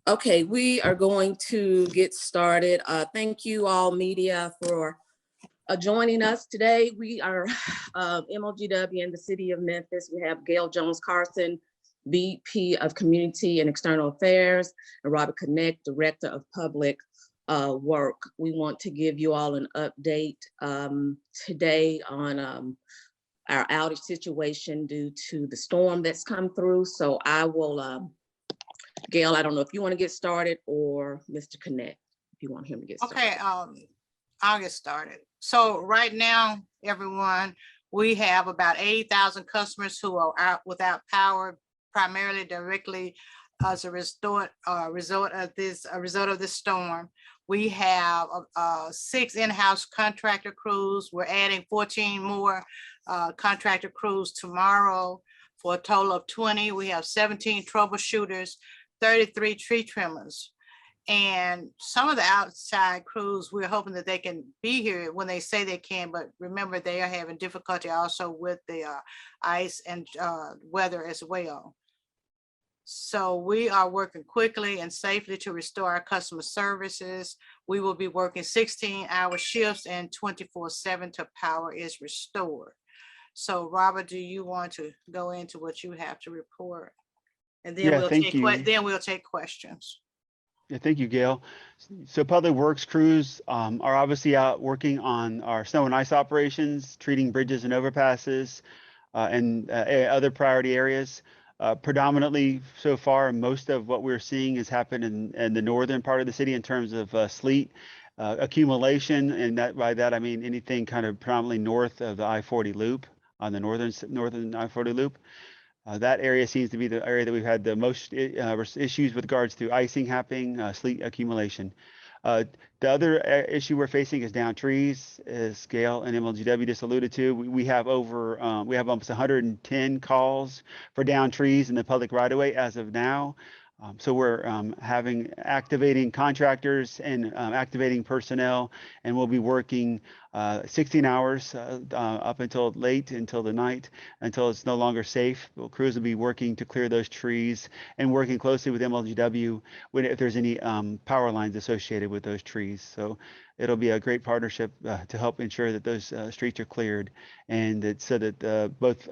Okay, we are going to get started. Thank you all media for joining us today. We are MOGW in the city of Memphis. We have Gail Jones Carson, VP of Community and External Affairs, and Robert Connect, Director of Public Work. We want to give you all an update today on our outage situation due to the storm that's come through. So I will, Gail, I don't know if you want to get started or Mr. Connect, if you want him to get started. Okay, I'll get started. So right now, everyone, we have about 80,000 customers who are out without power, primarily directly as a result of this storm. We have 6 in-house contractor crews. We're adding 14 more contractor crews tomorrow for a total of 20. We have 17 troubleshooters, 33 tree trimmers. And some of the outside crews, we're hoping that they can be here when they say they can, but remember they are having difficulty also with the ice and weather as well. So we are working quickly and safely to restore our customer services. We will be working 16-hour shifts and 24/7 till power is restored. So Robert, do you want to go into what you have to report? And then we'll take questions. Yeah, thank you, Gail. So Public Works crews are obviously out working on our snow and ice operations, treating bridges and overpasses, and other priority areas. Predominantly so far, most of what we're seeing has happened in the northern part of the city in terms of sleet accumulation, and by that I mean anything kind of predominantly north of the I-40 loop, on the northern I-40 loop. That area seems to be the area that we've had the most issues with regards to icing happening, sleet accumulation. The other issue we're facing is down trees, as Gail and MLGW just alluded to. We have almost 110 calls for down trees in the public right-of-way as of now. So we're activating contractors and activating personnel, and we'll be working 16 hours up until the night, until it's no longer safe. Crews will be working to clear those trees and working closely with MLGW if there's any power lines associated with those trees. So it'll be a great partnership to help ensure that those streets are cleared, and so that both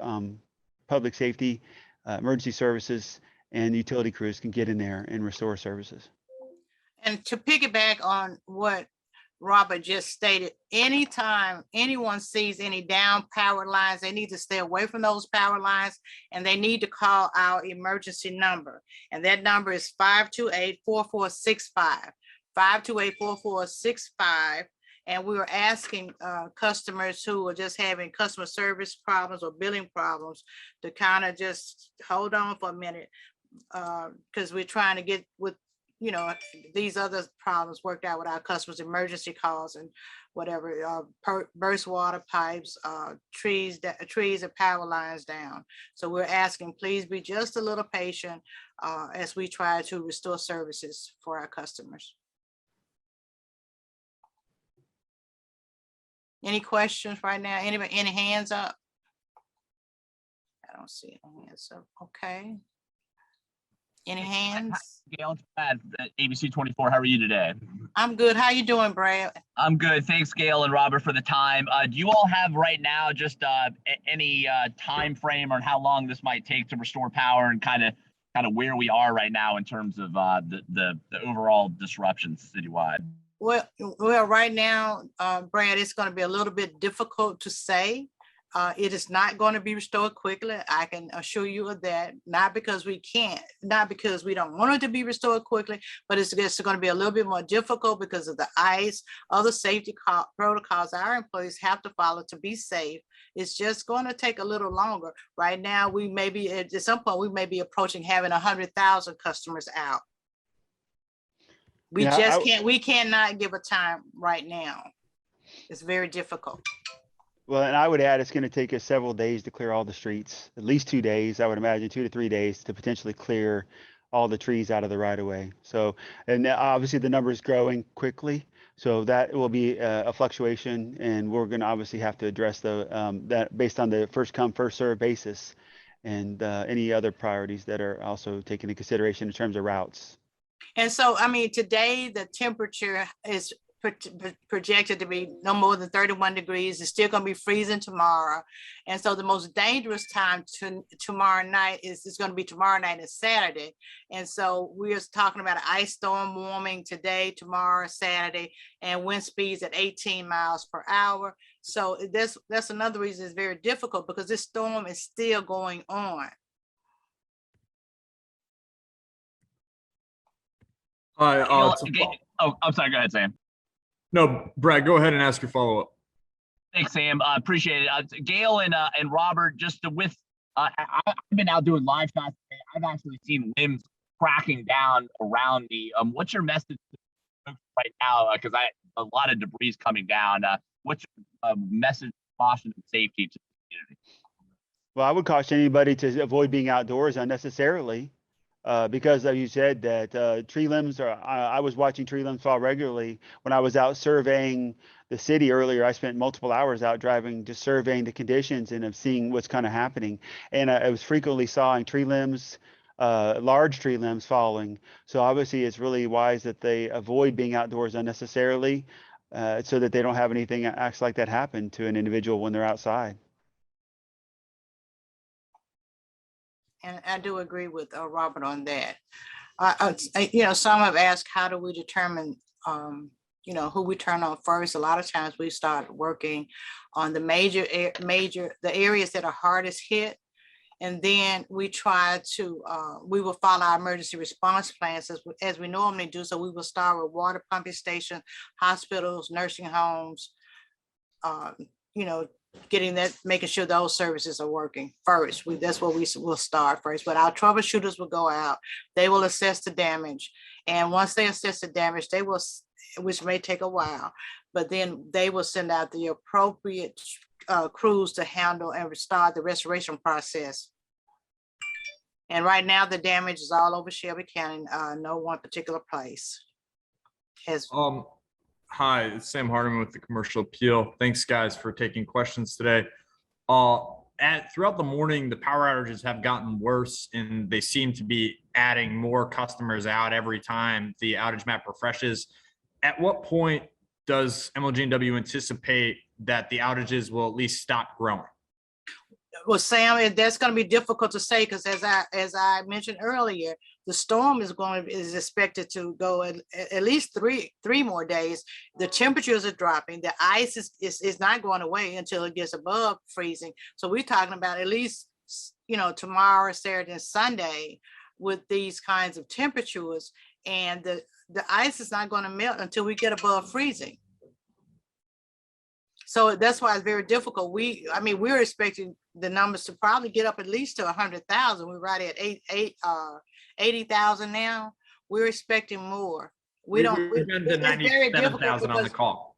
public safety, emergency services, and utility crews can get in there and restore services. And to piggyback on what Robert just stated, anytime anyone sees any down power lines, they need to stay away from those power lines, and they need to call our emergency number. And that number is 528-4465, 528-4465. And we were asking customers who are just having customer service problems or billing problems to kind of just hold on for a minute, because we're trying to get with these other problems worked out with our customers, emergency calls and whatever, burst water pipes, trees and power lines down. So we're asking, please be just a little patient as we try to restore services for our customers. Any questions right now? Anybody, any hands up? I don't see any hands up. Okay. Any hands? Gail, it's Brad at ABC 24. How are you today? I'm good. How you doing, Brad? I'm good. Thanks, Gail and Robert, for the time. Do you all have right now just any time frame on how long this might take to restore power, and kind of where we are right now in terms of the overall disruptions citywide? Well, right now, Brad, it's going to be a little bit difficult to say. It is not going to be restored quickly. I can assure you of that. Not because we can't, not because we don't want it to be restored quickly, but it's just going to be a little bit more difficult because of the ice, other safety protocols our employees have to follow to be safe. It's just going to take a little longer. Right now, we may be at some point we may be approaching having 100,000 customers out. We cannot give a time right now. It's very difficult. Well, and I would add, it's going to take us several days to clear all the streets, at least 2 days. I would imagine 2 to 3 days to potentially clear all the trees out of the right of way. So, and obviously the number is growing quickly. So that will be a fluctuation, and we're going to obviously have to address that based on the first come, first serve basis, and any other priorities that are also taken into consideration in terms of routes. And so, I mean, today the temperature is projected to be no more than 31 degrees. It's still going to be freezing tomorrow. And so the most dangerous time tomorrow night is going to be tomorrow night and Saturday. And so we're talking about an ice storm warming today, tomorrow, Saturday, and wind speeds at 18 miles per hour. So that's another reason it's very difficult, because this storm is still going on. Hi. I'm sorry. Go ahead, Sam. No, Brad, go ahead and ask your follow-up. Thanks, Sam. Appreciate it. Gail and Robert, just with I've been out doing live shots today. I've actually seen limbs cracking down around me. What's your message right now? Because a lot of debris coming down. What's your message, caution, and safety to the community? Well, I would caution anybody to avoid being outdoors unnecessarily, because as you said that tree limbs are, I was watching tree limbs fall regularly when I was out surveying the city earlier. I spent multiple hours out driving, just surveying the conditions and of seeing what's kind of happening. And I was frequently sawing tree limbs, large tree limbs falling. So obviously it's really wise that they avoid being outdoors unnecessarily, so that they don't have anything acts like that happen to an individual when they're outside. And I do agree with Robert on that. Some have asked, how do we determine, who we turn on first? A lot of times we start working on the the areas that are hardest hit. And then we try to, we will follow our emergency response plans as we normally do. So we will start with water pumping stations, hospitals, nursing homes, making sure those services are working first. That's what we will start first. But our troubleshooters will go out. They will assess the damage. And once they assess the damage, they will, which may take a while, but then they will send out the appropriate crews to handle and restart the restoration process. And right now the damage is all over Shelby County, no one particular place. Hi, it's Sam Hardiman with the Commercial Appeal. Thanks, guys, for taking questions today. Throughout the morning, the power outages have gotten worse, and they seem to be adding more customers out every time the outage map refreshes. At what point does MLG&W anticipate that the outages will at least stop growing? Well, Sam, that's going to be difficult to say, because as I mentioned earlier, the storm is expected to go at least three more days. The temperatures are dropping. The ice is not going away until it gets above freezing. So we're talking about at least, tomorrow, Saturday, and Sunday with these kinds of temperatures, and the ice is not going to melt until we get above freezing. So that's why it's very difficult. We're expecting the numbers to probably get up at least to 100,000. We're right at 80,000 now. We're expecting more. We've been to 97,000 on the call.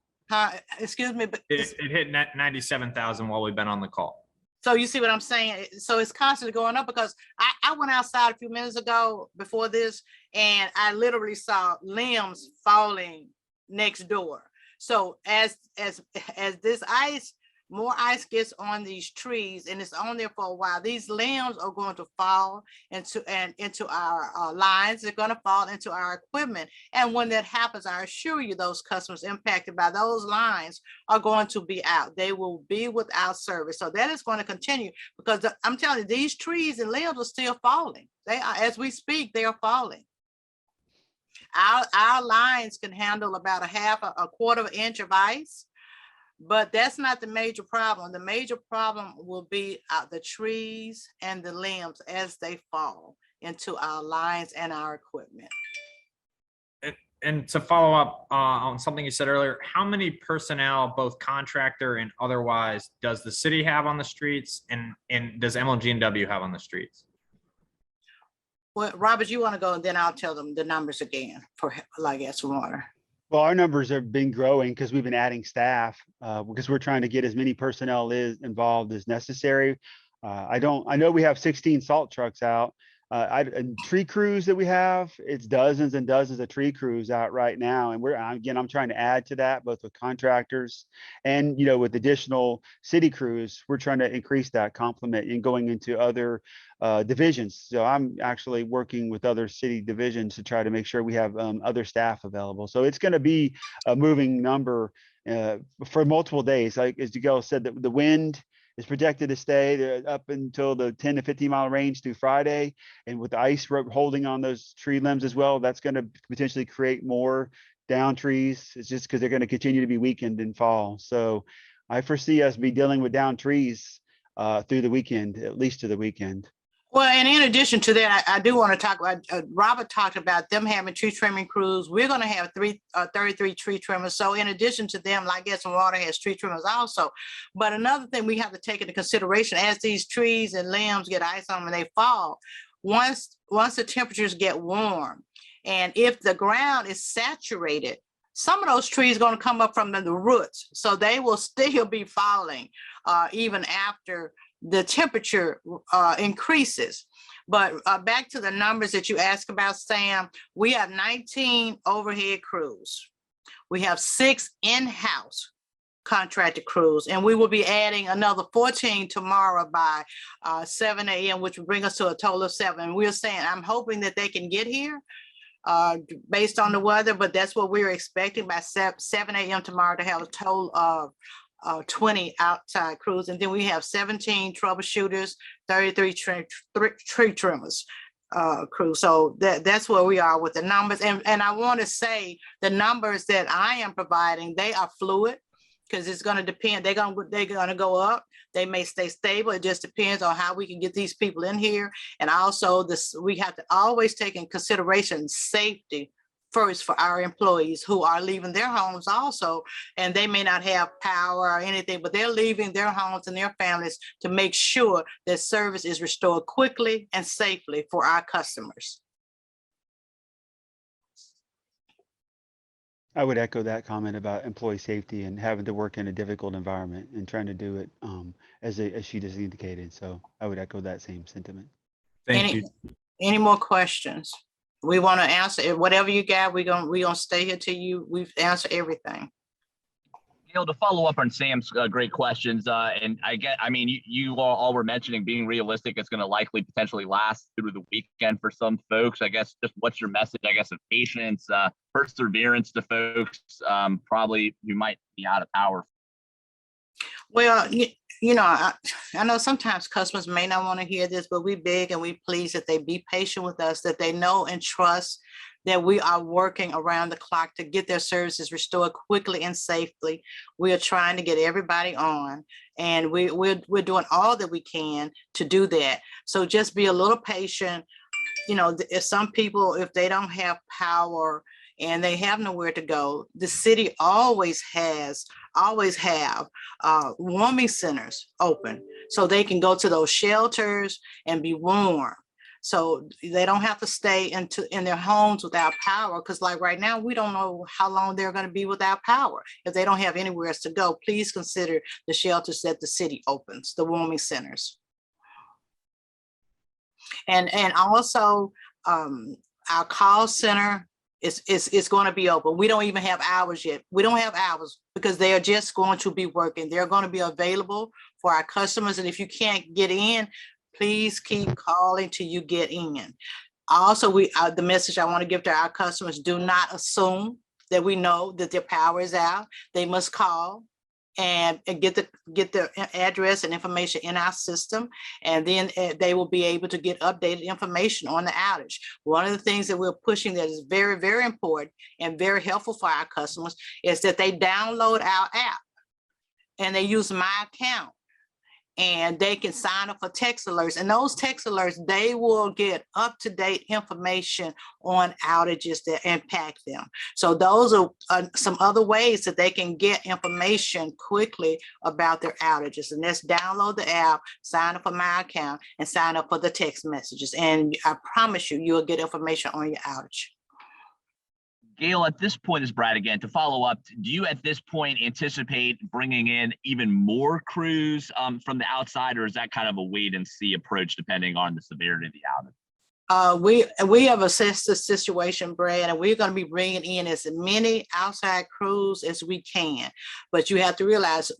Excuse me, but it hit 97,000 while we've been on the call. So you see what I'm saying? So it's constantly going up, because I went outside a few minutes ago before this, and I literally saw limbs falling next door. So as this more ice gets on these trees, and it's on there for a while, these limbs are going to fall into our lines. They're going to fall into our equipment. And when that happens, I assure you, those customers impacted by those lines are going to be out. They will be without service. So that is going to continue, because I'm telling you, these trees and limbs are still falling. They are, as we speak, they are falling. Our lines can handle about a quarter of an inch of ice, but that's not the major problem. The major problem will be the trees and the limbs as they fall into our lines and our equipment. And to follow up on something you said earlier, how many personnel, both contractor and otherwise, does the city have on the streets, and does MLG&W have on the streets? Well, Robert, you want to go, and then I'll tell them the numbers again for gas and water. Well, our numbers have been growing because we've been adding staff, because we're trying to get as many personnel involved as necessary. I know we have 16 salt trucks out. and tree crews that we have, it's dozens and dozens of tree crews out right now. And I'm trying to add to that, both with contractors and, with additional city crews, we're trying to increase that complement and going into other divisions. So I'm actually working with other city divisions to try to make sure we have other staff available. So it's going to be a moving number for multiple days. Like as Gail said, the wind is projected to stay there up until the 10 to 15 mile range through Friday. And with the ice holding on those tree limbs as well, that's going to potentially create more down trees. It's just because they're going to continue to be weakened in fall. So I foresee us be dealing with down trees through the weekend, at least to the weekend. Well, and in addition to that, I do want to talk about, Robert talked about them having tree trimming crews. We're going to have 33 tree trimmers. So in addition to them, like Gas and Water has tree trimmers also. But another thing we have to take into consideration as these trees and limbs get ice on them and they fall, once the temperatures get warm, and if the ground is saturated, some of those trees are going to come up from the roots. So they will still be falling even after the temperature increases. But back to the numbers that you asked about, Sam, we have 19 overhead crews. We have 6 in-house contracted crews, and we will be adding another 14 tomorrow by 7 a.m., which will bring us to a total of 7. And we're saying, I'm hoping that they can get here based on the weather, but that's what we're expecting by 7 a.m. tomorrow to have a total of 20 outside crews. And then we have 17 troubleshooters, 33 tree trimmers crew. So that's where we are with the numbers. And I want to say the numbers that I am providing, they are fluid because it's going to depend. They're going to go up. They may stay stable. It just depends on how we can get these people in here. And also we have to always take in consideration safety first for our employees who are leaving their homes also, and they may not have power or anything, but they're leaving their homes and their families to make sure that service is restored quickly and safely for our customers. I would echo that comment about employee safety and having to work in a difficult environment and trying to do it as she just indicated. So I would echo that same sentiment. Thank you. Any more questions? We want to answer whatever you got. We're gonna stay here till we've answered everything. Gail, to follow up on Sam's great questions, and you all were mentioning being realistic. It's going to likely potentially last through the weekend for some folks. I guess just what's your message? I guess of patience, perseverance to folks probably who might be out of power. Well, I know sometimes customers may not want to hear this, but we beg and we please that they be patient with us, that they know and trust that we are working around the clock to get their services restored quickly and safely. We are trying to get everybody on, and we're doing all that we can to do that. So just be a little patient. If some people, if they don't have power and they have nowhere to go, the city always have warming centers open so they can go to those shelters and be warm. So they don't have to stay in their homes without power, because like right now, we don't know how long they're going to be without power. If they don't have anywhere else to go, please consider the shelters that the city opens, the warming centers. And also our call center is going to be open. We don't even have hours yet. We don't have hours because they are just going to be working. They're going to be available for our customers. And if you can't get in, please keep calling till you get in. Also, the message I want to give to our customers: do not assume that we know that their power is out. They must call and get the address and information in our system, and then they will be able to get updated information on the outage. One of the things that we're pushing that is very, very important and very helpful for our customers is that they download our app and they use My Account, and they can sign up for text alerts. And those text alerts, they will get up-to-date information on outages that impact them. So those are some other ways that they can get information quickly about their outages. And that's download the app, sign up for My Account, and sign up for the text messages. And I promise you, you'll get information on your outage. Gail, at this point, is Brad again, to follow up, do you at this point anticipate bringing in even more crews from the outside, or is that kind of a wait and see approach depending on the severity of the outage? We have assessed the situation, Brad, and we're gonna be bringing in as many outside crews as we can. But you have to realize,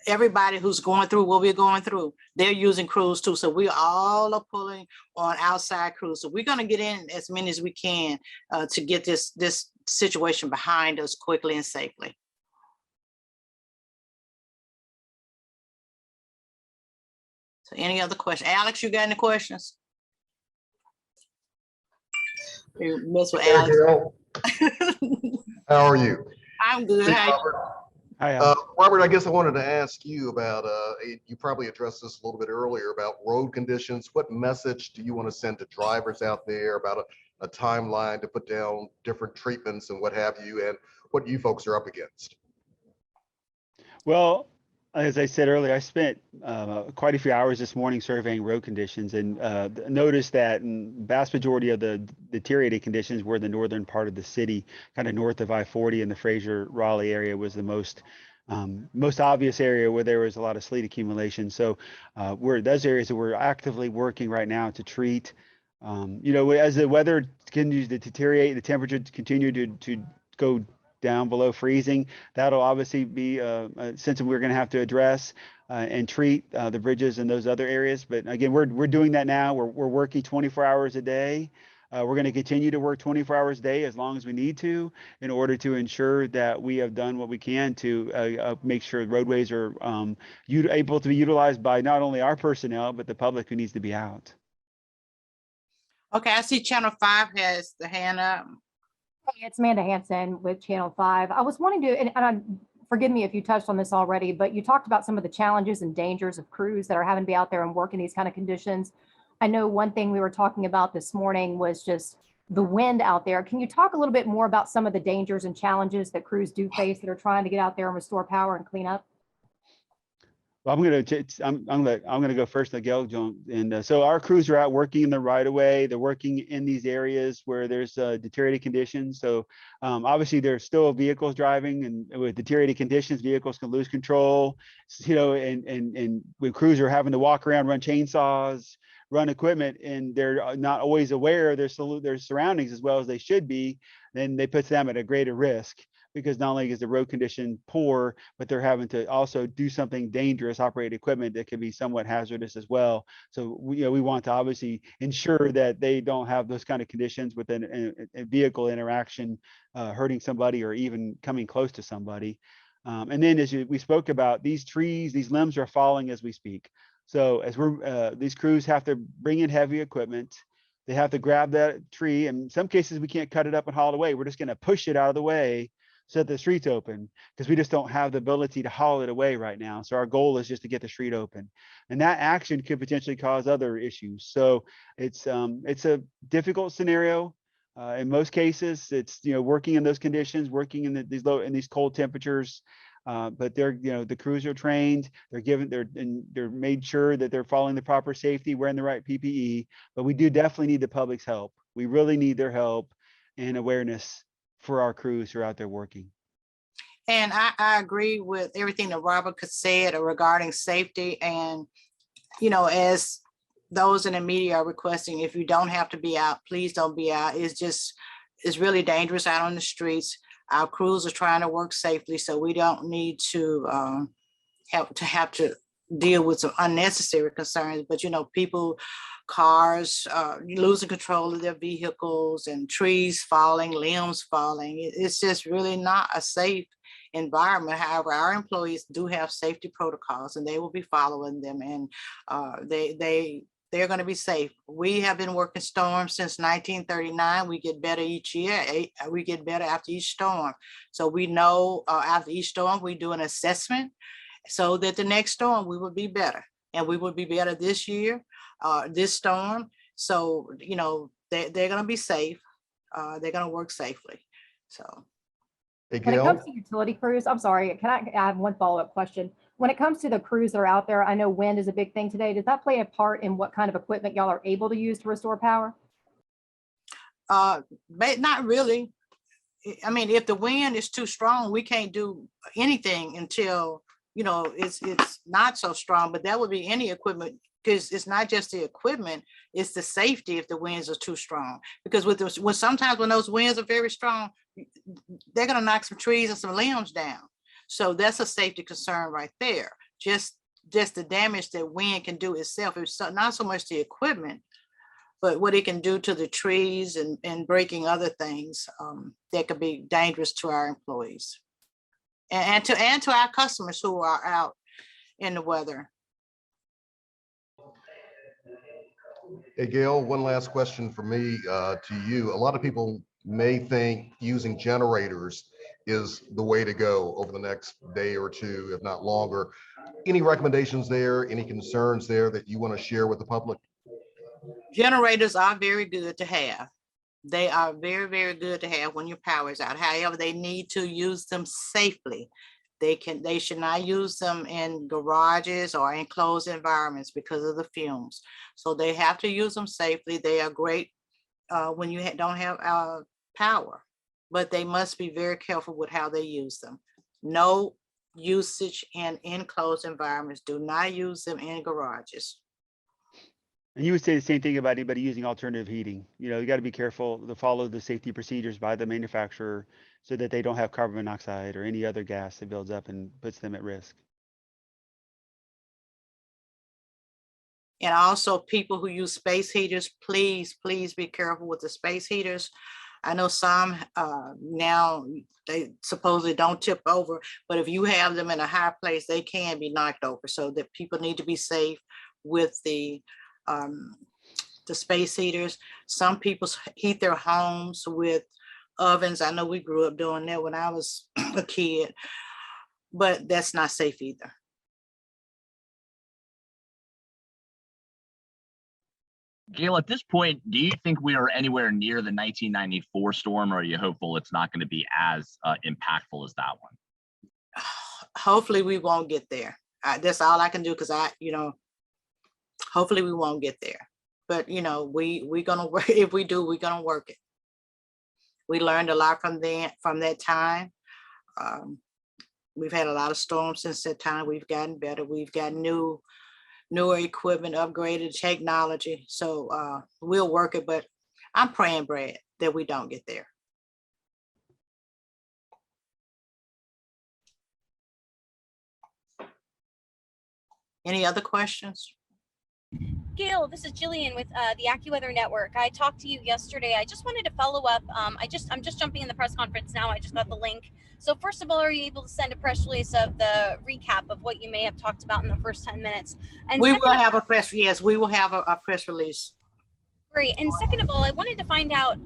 everybody who's going through what we're going through, they're using crews too. So we all are pulling on outside crews. So we're gonna get in as many as we can to get this situation behind us quickly and safely. So any other question? Alex, you got any questions? You mess with Hey, Alex. Gail, how are you? I'm good. Hey, How you- Robert. Hi, Al. Robert, I guess I wanted to ask you about, you probably addressed this a little bit earlier about road conditions. What message do you want to send to drivers out there about a timeline to put down different treatments and what have you, and what you folks are up against? Well, as I said earlier, I spent quite a few hours this morning surveying road conditions and noticed that vast majority of the deteriorated conditions were the northern part of the city, kind of north of I-40, and the Fraser Raleigh area was the most obvious area where there was a lot of sleet accumulation. So those areas that we're actively working right now to treat. As the weather continues to deteriorate, the temperature continue to go down below freezing, that'll obviously be something we're going to have to address and treat the bridges and those other areas. But again, we're doing that now. We're working 24 hours a day. We're going to continue to work 24 hours a day as long as we need to in order to ensure that we have done what we can to make sure roadways are able to be utilized by not only our personnel, but the public who needs to be out. Okay, I see Channel 5 has the hand up. Hey, it's Amanda Hanson with Channel 5. I was wanting to, and forgive me if you touched on this already, but you talked about some of the challenges and dangers of crews that are having to be out there and work in these kind of conditions. I know one thing we were talking about this morning was just the wind out there. Can you talk a little bit more about some of the dangers and challenges that crews do face that are trying to get out there and restore power and clean up? Well, I'm gonna go first, Gail. And so our crews are out working in the right of way. They're working in these areas where there's deteriorated conditions. So obviously there's still vehicles driving, and with deteriorated conditions, vehicles can lose control. And when crews are having to walk around, run chainsaws, run equipment, and they're not always aware of their surroundings as well as they should be, then they put them at a greater risk. Because not only is the road condition poor, but they're having to also do something dangerous, operate equipment that can be somewhat hazardous as well. So we want to obviously ensure that they don't have those kind of conditions within a vehicle interaction, hurting somebody or even coming close to somebody. And then as we spoke about, these trees, these limbs are falling as we speak. So as these crews have to bring in heavy equipment. They have to grab that tree. In some cases, we can't cut it up and haul it away. We're just going to push it out of the way so that the street's open, because we just don't have the ability to haul it away right now. So our goal is just to get the street open, and that action could potentially cause other issues. So it's a difficult scenario. In most cases, it's working in those conditions, working in these cold temperatures. But the crews are trained. They're made sure that they're following the proper safety, wearing the right PPE. But we do definitely need the public's help. We really need their help and awareness for our crews who are out there working. And I agree with everything that Robert said regarding safety. And, as those in the media are requesting, if you don't have to be out, please don't be out. It's really dangerous out on the streets. Our crews are trying to work safely, so we don't need to have to deal with some unnecessary concerns. But, people, cars losing control of their vehicles, and trees falling, limbs falling. It's just really not a safe environment. However, our employees do have safety protocols, and they will be following them, and they're going to be safe. We have been working storms since 1939. We get better each year. We get better after each storm. So we know after each storm, we do an assessment so that the next storm we will be better, and we will be better this year. This storm. So, they're going to be safe. They're going to work safely. So. Hey, When it Gail, comes to utility crews, I'm sorry, I have one follow-up question. When it comes to the crews that are out there, I know wind is a big thing today. Does that play a part in what kind of equipment y'all are able to use to restore power? But not really. I mean, if the wind is too strong, we can't do anything until, it's not so strong, but that would be any equipment because it's not just the equipment, it's the safety if the winds are too strong. Because sometimes when those winds are very strong, they're gonna knock some trees and some limbs down. So that's a safety concern right there. Just the damage that wind can do itself. It's not so much the equipment, but what it can do to the trees and breaking other things that could be dangerous to our employees. And to our customers who are out in the weather. Hey, Gail, one last question for me to you. A lot of people may think using generators is the way to go over the next day or two, if not longer. Any recommendations there, any concerns there that you want to share with the public? Generators are very good to have. They are very, very good to have when your power is out. However, they need to use them safely. They should not use them in garages or enclosed environments because of the fumes. So they have to use them safely. They are great when you don't have power, but they must be very careful with how they use them. No usage in enclosed environments. Do not use them in garages. And you would say the same thing about anybody using alternative heating. You got to be careful to follow the safety procedures by the manufacturer so that they don't have carbon monoxide or any other gas that builds up and puts them at risk. And also people who use space heaters, please be careful with the space heaters. I know some now they supposedly don't tip over, but if you have them in a high place, they can be knocked over. So that people need to be safe with the space heaters. Some people heat their homes with ovens. I know we grew up doing that when I was a kid, but that's not safe either. Gail, at this point, do you think we are anywhere near the 1994 storm, or are you hopeful it's not going to be as impactful as that one? Hopefully we won't get there. That's all I can do, because hopefully we won't get there. But we're gonna work. If we do, we're gonna work it. We learned a lot from that time. We've had a lot of storms since that time. We've gotten better. We've got newer equipment, upgraded technology. So we'll work it, but I'm praying, Brad, that we don't get there. Any other questions? Gail, this is Jillian with the AccuWeather Network. I talked to you yesterday. I just wanted to follow up. I'm just jumping in the press conference now. I just got the link. So first of all, are you able to send a press release of the recap of what you may have talked about in the first 10 minutes? And we will have a press. Yes, we will have a press release. Great. And second of all, I wanted to find out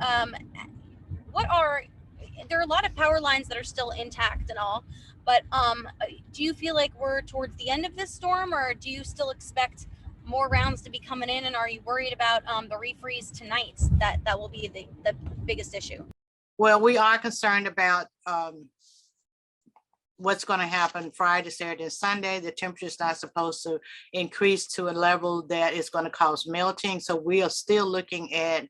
there are a lot of power lines that are still intact and all, but do you feel like we're towards the end of this storm, or do you still expect more rounds to be coming in? And are you worried about the refreeze tonight? That will be the biggest issue. Well, we are concerned about what's going to happen Friday, Saturday, and Sunday. The temperature is not supposed to increase to a level that is going to cause melting. So we are still looking at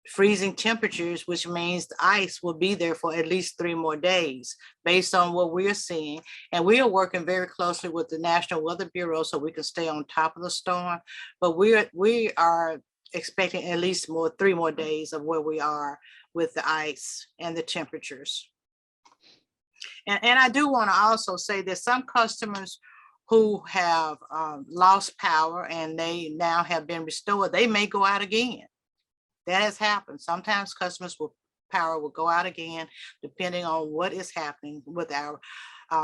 freezing temperatures, which means the ice will be there for at least 3 more days based on what we're seeing. And we are working very closely with the National Weather Bureau so we can stay on top of the storm. But we are expecting at least 3 more days of where we are with the ice and the temperatures. And I do want to also say that some customers who have lost power and they now have been restored, they may go out again. That has happened. Sometimes customers power will go out again, depending on what is happening with our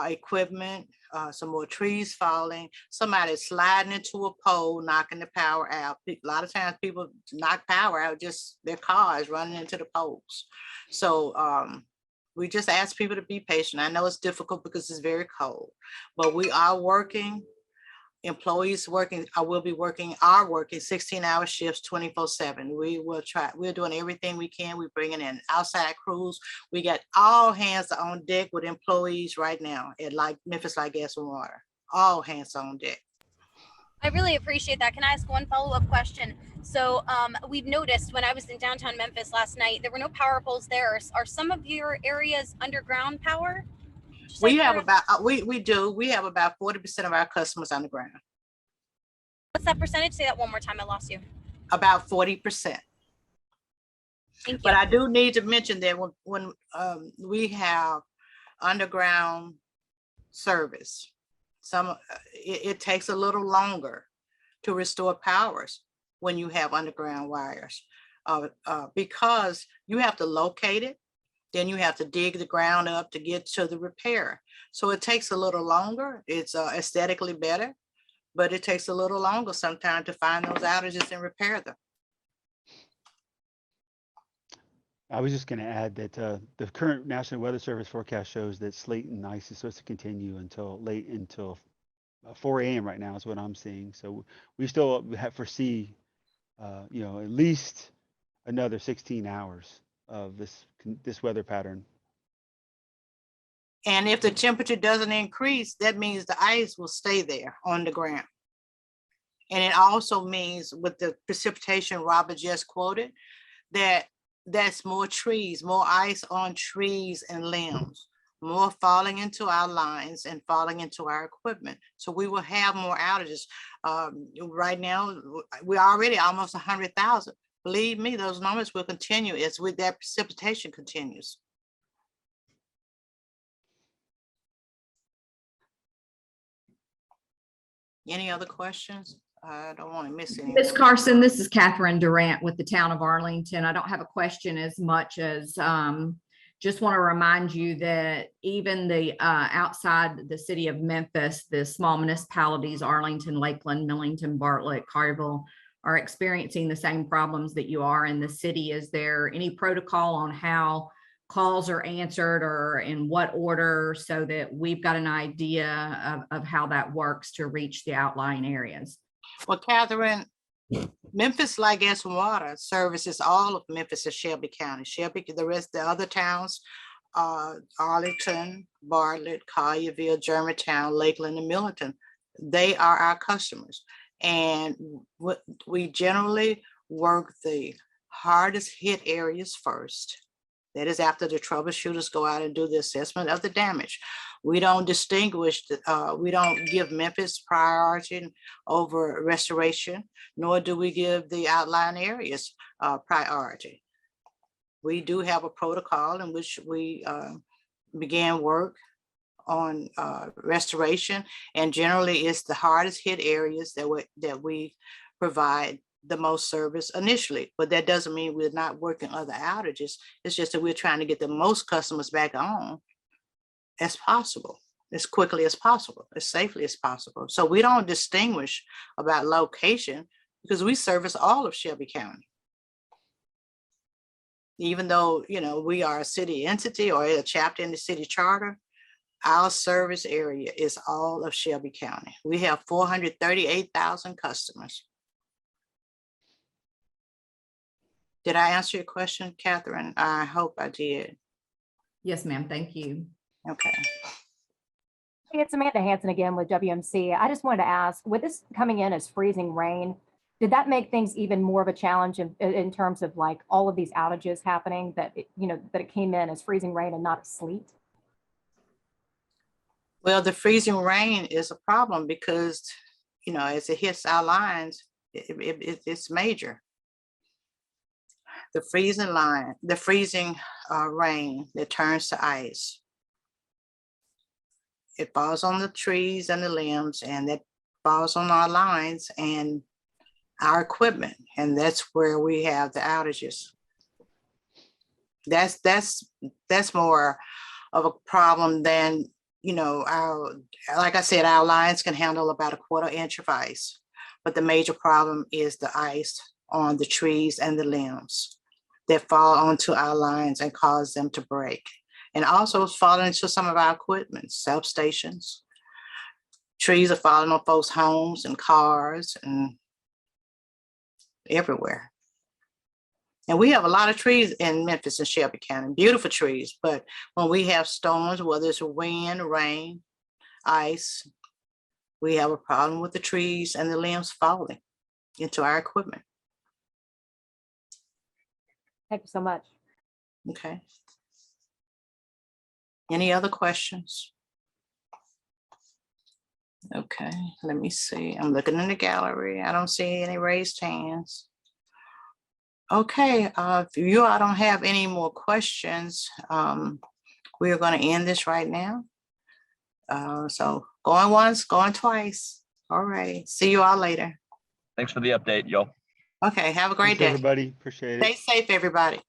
equipment, some more trees falling, somebody sliding into a pole, knocking the power out. A lot of times people knock power out, just their cars running into the poles. So we just ask people to be patient. I know it's difficult because it's very cold, but we are working. Employees working, are working 16-hour shifts 24/7. We're doing everything we can. We're bringing in outside crews. We got all hands on deck with employees right now at Memphis Light, Gas and Water. All hands on deck. I really appreciate that. Can I ask one follow-up question? So we've noticed when I was in downtown Memphis last night, there were no power poles there. Are some of your areas underground power? We have about 40% of our customers underground. What's that percentage? Say that one more time. I lost you. About 40%. Thank you. But I do need to mention that when we have underground service, it takes a little longer to restore powers when you have underground wires, because you have to locate it, then you have to dig the ground up to get to the repair. So it takes a little longer. It's aesthetically better, but it takes a little longer sometimes to find those outages and repair them. I was just going to add that the current National Weather Service forecast shows that sleet and ice is supposed to continue until 4 a.m. right now is what I'm seeing. So we still foresee, at least another 16 hours of this weather pattern. And if the temperature doesn't increase, that means the ice will stay there on the ground. And it also means with the precipitation Robert just quoted, that's more trees, more ice on trees and limbs, more falling into our lines and falling into our equipment. So we will have more outages. Right now, we're already almost 100,000. Believe me, those numbers will continue as with that precipitation continues. Any other questions? I don't want to miss any. Ms. Carson, this is Catherine Durant with the town of Arlington. I don't have a question as much as just want to remind you that even the outside the city of Memphis, the small municipalities, Arlington, Lakeland, Millington, Bartlett, Collierville, are experiencing the same problems that you are in the city. Is there any protocol on how calls are answered or in what order so that we've got an idea of how that works to reach the outlying areas? Well, Catherine, Memphis Light, Gas and Water services all of Memphis and Shelby County. Shelby, the other towns, Arlington, Bartlett, Collierville, Germantown, Lakeland, and Millington, they are our customers. And we generally work the hardest hit areas first. That is after the troubleshooters go out and do the assessment of the damage. We don't distinguish, we don't give Memphis priority over restoration, nor do we give the outlying areas priority. We do have a protocol in which we began work on restoration, and generally it's the hardest hit areas that we provide the most service initially, but that doesn't mean we're not working other outages. It's just that we're trying to get the most customers back on as possible, as quickly as possible, as safely as possible. So we don't distinguish about location because we service all of Shelby County. Even though, we are a city entity or a chapter in the city charter, our service area is all of Shelby County. We have 438,000 customers. Did I answer your question, Catherine? I hope I did. Yes, ma'am. Thank you. Okay. Hey, it's Amanda Hanson again with WMC. I just wanted to ask, with this coming in as freezing rain, did that make things even more of a challenge in terms of like all of these outages happening that it came in as freezing rain and not sleet? Well, the freezing rain is a problem because, as it hits our lines, it's major. The freezing rain that turns to ice. It falls on the trees and the limbs, and that falls on our lines and our equipment, and that's where we have the outages. That's more of a problem than, like I said, our lines can handle about a 1/4 inch of ice, but the major problem is the ice on the trees and the limbs that fall onto our lines and cause them to break. And also it's falling into some of our equipment, substations. Trees are falling on folks' homes and cars and everywhere. And we have a lot of trees in Memphis and Shelby County, beautiful trees, but when we have storms, whether it's wind, rain, ice, we have a problem with the trees and the limbs falling into our equipment. Thank you so much. Okay. Any other questions? Okay, let me see. I'm looking in the gallery. I don't see any raised hands. Okay, if you all don't have any more questions, we are going to end this right now. So going once, going twice. All righty. See you all later. Thanks for the update, y'all. Okay, have a great Thanks, day. everybody. Appreciate it. Stay safe, everybody.